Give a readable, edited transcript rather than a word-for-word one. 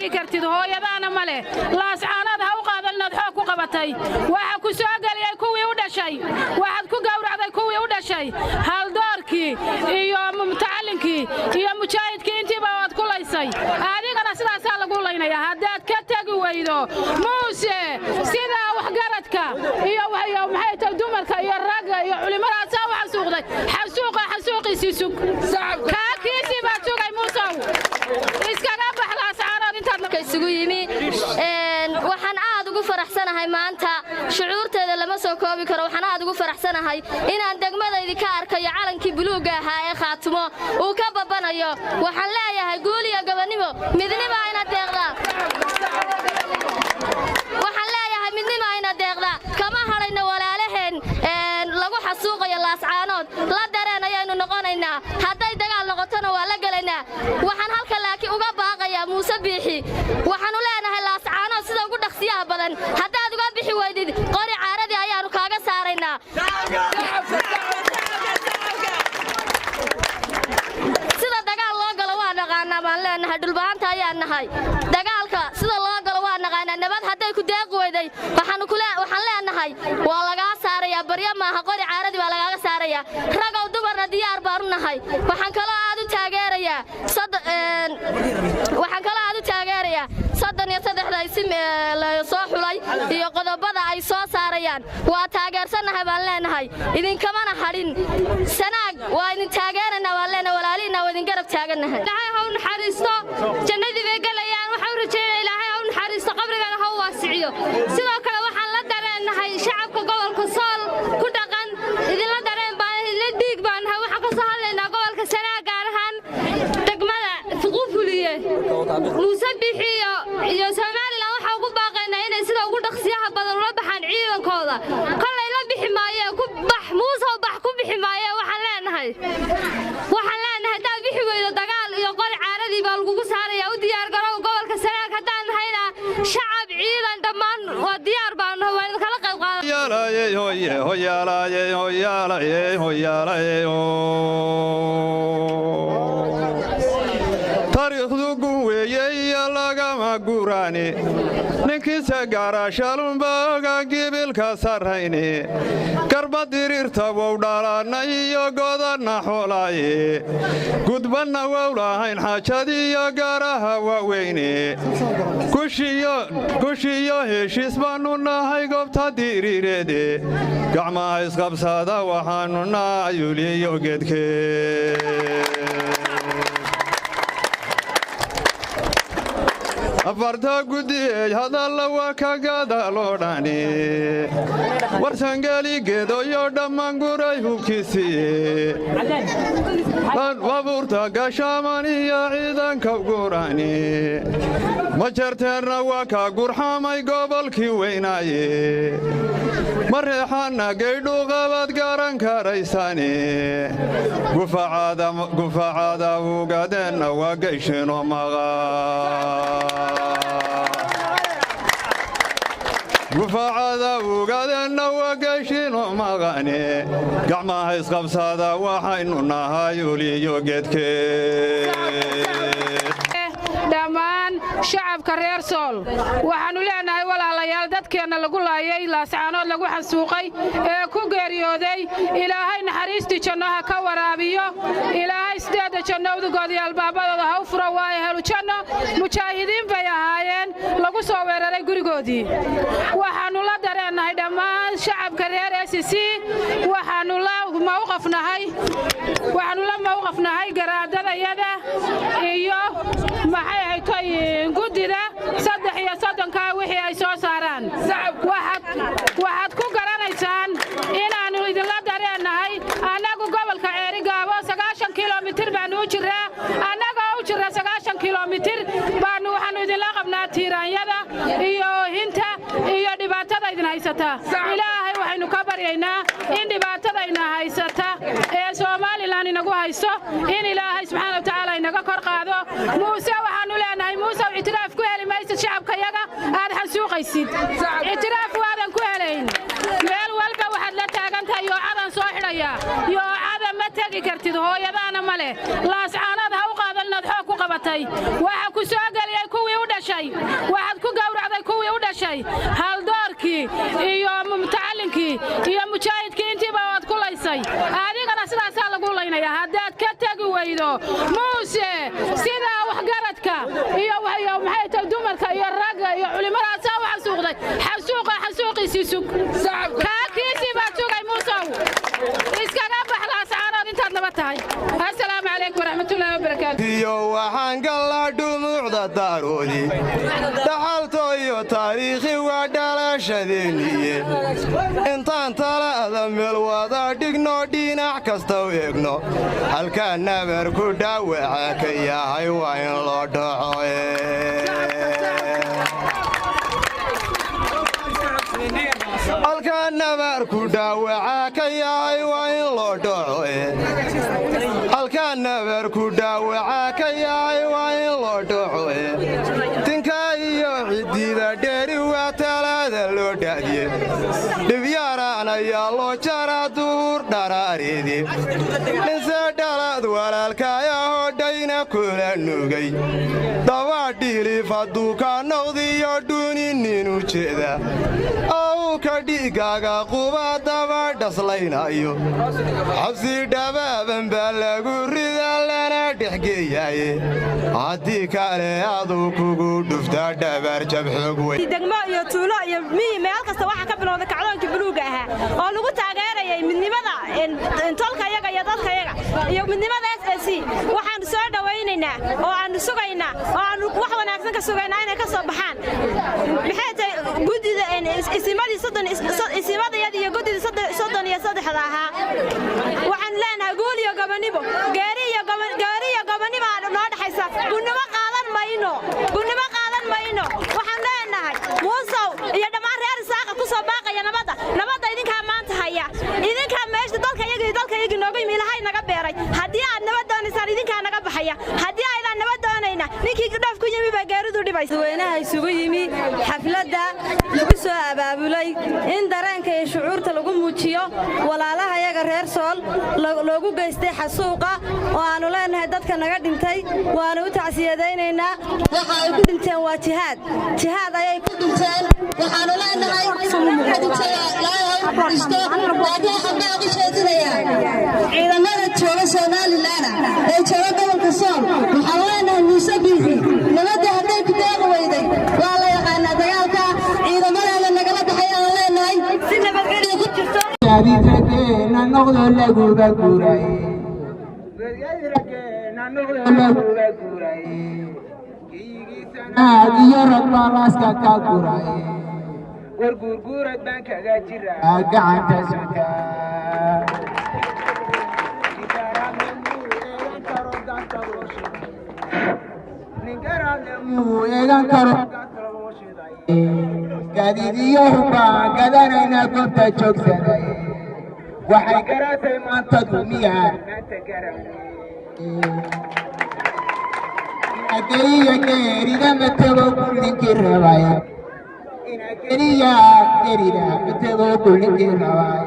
tagi kartid hooyadaana male laascaanad ha u qaadan inaad xoog ku qabatay waxa ku soo galiyay kuwii u dhashay waxaad ku gowracday kuwii u dhashay haldoorkii iyo mutacallinkii iyo mujaahidkii intiiba waad ku laysay adigana sidaasaa lagu laynayaa haddaad ka tagi weydo muuse sidaa waxgaradka iyo maxay tahay dumarka iyo ragga iyo culimmadaasaa u xasuuqday xasuuqiisii sug kaakiisii baad sugay muusow iskaga baxdaas caanood intaad marka isugu yimi waxaan aad ugu faraxsanahay maanta shucuurteeda lama soo koobi karo waxaan aad ugu faraxsanahay inaan degmadaydi ka arkayo calankii buluuga ahaa ee khaatimo uu ka babanayo waxaan leeyahay guul iyo gobonimo midnimo ayna deeqdaa waxaan leeyahay midnimo ayna deeqdaa kama hadhayno walaalaheen lagu xasuuqayo laascaanood la dareen ayaynu noqonaynaa hadday dagaal noqotona waa la gelaynaa waxaan halka laakiin uga baaqayaa muuse biixi waxaanu leenahay laascaanood sida ugu dhaqsiyaha badan haddaad uga bixi weydid qori caaradii ayaanu kaaga saaraynaa sida dagaal loo galo waa naqaanaa baan leenahay dhulbaanta ayaan nahay dagaalka sida loo galo waa naqaanaa nabad hadday ku deeqi weyday waxaan leenahay waa lagaa saarayaa baryo maaha qori caaradii waa lagaaga saarayaa ragow dumarna diyaar baanu nahay waxaan kaloo aad u taageerayaa soo xulay iyo qodobada ay soo saarayaan waa taageersannahay baan leenahay idinkamana hadhin sanaag waa idin taageerana waan leenahay walaalihiina waa idin garab taagannahay ilaahay ha u naxariisto jannadii bay galayaan waxaan u rajaynayaa ilaahay ha u naxariisto qabrigana ha u waasiciyo sidoo kale waxaan la dareennahay shacabka gobolka sool ku dhaqan idinla dareen baan idinla dhiig baan nahay waxaan ka soo hadlaynaa gobolka sanaag gaar ahaan degmada fuqufuliye muuse biixi iyo somaliland waxaa ugu baaqaynaa inay sida ugu dhaqsiyaha badan ula baxaan ciidankooda kollay la bixi maayeen ku bax muusow bax ku bixi maayeen waxaan leenahay haddaad bixi weydo dagaal iyo qori caaradii baa lagugu saaraya u diyaar garow gobolka sanaag haddaan nahayna shacab ciidan dhammaan waa diyaar baan nahay waa idinkala qayb taariikhdu gun weeye iyo lagama guraani ninkiisa gaara shalunba oga gibilka sarrayni garba diriirta wow dhalaanna iyo godanna xoolaaye gudbanna wowlahayn xaajadiiyo gaaraha waaweyne gushiyo heshiis baannu nahay goobta diriireede gacmaha isqabsada waxaannu nahay yuliyo geedkee afarta guddiyeey hadalla waa ka gadaaloo dhani warsangeli geedoyo dhammaan guray hubkiisiiye babuurta gashaaman iyo ciidanka gurani ma jarteenna waa ka gurxamay gobolkii weynaaye ma reexaanna gaydhuuqabaad garan karaysani gufacaada ugadeenna waa gayshiino gufaacada ugadeenna waa gayshiino maqane gacmaha isqabsada waxaynu nahay uliyo geedkee dhammaan shacabka reer sool waxaanu leenahay walaalayaal dadkeenna lagu laayay laascaanood lagu xasuuqay ee ku geeriyooday ilaahay naxariistii jannaha ka waraabiyo ilaahay sideeda jannowdugooda iyo albaabadooda ha u furo waa ehlu janno mujaahidiin bay ahaayeen lagu soo weeraray gurigoodii waxaanu la dareennahay dhammaan shacabka reer SC waxaanu la mawqafnahay garaadadayada iyo maxay ahayd guddida 33 wixii ay soo saaraan waxaad ku garanaysaan inaanu idinla dareennahay annagu gobolka Ceerigaabo 9 kilomitir baanu u jiraa annaga u jira 9 kilomitir baanu waxaanu idinla qabnaa tiiraanyada iyo hinta iyo dhibaatada idin haysata ilaahay waxaynu ka baryaynaa in dhibaatadayna haysata ee Soomaaliland inagu haysto in ilaahay subxaanahu wa ta'aala inaga kor qaado muuse waxaanu leenahay muuse ictiraaf ku heli maysid shacabka yaga aad xasuuqaysid ictiraaf waadan ku helayn meel walba waxaad la taagantahay yoo cadan soo xidhaya yoo cadan ma tagi kartid hooyadaana male laascaanad ha u qaadan inaad xoog ku qabatay waxa ku soo galiyay kuwii u dhashay waxaad ku gowracday kuwii u dhashay haldoorkii iyo mutacallinkii iyo mujaahidkii intiiba waad ku laysay adigana sidaasaa lagu laynayaa haddaad ka tagi weydo muuse sidaa waxgaradka iyo maxay tahay dumarka iyo ragga iyo culimadaasaa u xasuuqday xasuuqiisii sug kaakiisii baad sugay muusow iskaga baxdaas caanood intaad naba tahay assalaamu calaykum waraxmatullaahi wabarakaatu iyo waxaan gallaa dhumuucda daaroodii dhaxaltooyo taariikhi waa dhalashadeenniye intaan tala'da meel wada dhigno dhinac kasta u eegno halkaa nabar ku dhaawaca ka yahay waa in loo dhaco halkaa nabar ku dhaawaca ka yahay waa in loo dhaco halkaa nabar ku dhaawaca ka yahay waa in loo dhaco tinka iyo ciddida dheeri waa talaada loo dhacdiye dhibyaraan ayaa loo jaraa duur dharaareedi dhinse dhalaad walaalkaayahoo dhayna kula nugay dabaadhiilif hadduu ka noqdiyo dhuni nin u jeeda ka dhiigaaga quba daba dhaslaynayo xabsi dhabaaban baa lagu ridaa lana dhexgeeyaye haddii kale aduu kugu dhuftaa dhabaar jabxoog degmo iyo tuulo iyo miyi meel kasta waxaa ka bilowday kacdoonkii buluuga ahaa oo lagu taageerayay midnimada tolkayaga iyo dadkayaga iyo midnimada SSC waxaan soo dhawaynaynaa oo aan sugaynaa oo aan wax wanaagsan ka sugaynaa inay ka soo baxaan maxay tahay gudida isimadayada iyo gudida 33 ahaa waxaan leenahay guul iyo gobonimo gaari iyo gobonimo aan noo dhaxaysa gunimo qaadan mayno waxaan leenahay muusow iyo dhammaan reer Isaaqa ku soo baaqaya nabada idinka maanta haya idinka meesha dalkayaga nooga yimi Ilaahay naga beeray hadii aad nabad doonaysaan idinka naga baxaya hadii aydan nabad doonayna ninkii dhaf ku yimi baa gaaridu dhibaysa weynaha isugu yimi xafladda lagu soo abaabulay in dareenka iyo shucuurta lagu muujiyo walaalaha iyaga reer Sool loogu geystay xasuuqa oo aanu leenahay dadka naga dhintay waana u tacsiyadaynaynaa waxa ay ku dhinteen waa jihaad ayay ku dhinteen waxaanu leenahay ciidamada jooga Soomaaliland ee jooga gobolka Sool waxaan leenahay Muuse Biixi nabadda hadday ku deeqi weyday waa la yaqaanaa dagaalka ciidamada nagala baxayaan leenahay si nabadgelyo ku jirto gaadiidkeena noqdo laguga guuray iyo radbaabaska ka guray warguurguurad baan kaga jiraa gacanta suta eegan karo gaadiidiyo baan gadanayna goobta joogsaday waxay garatay maanta dumiya geriya gerida matego kullinkii rabay geriya gerida matego kullinkii rabay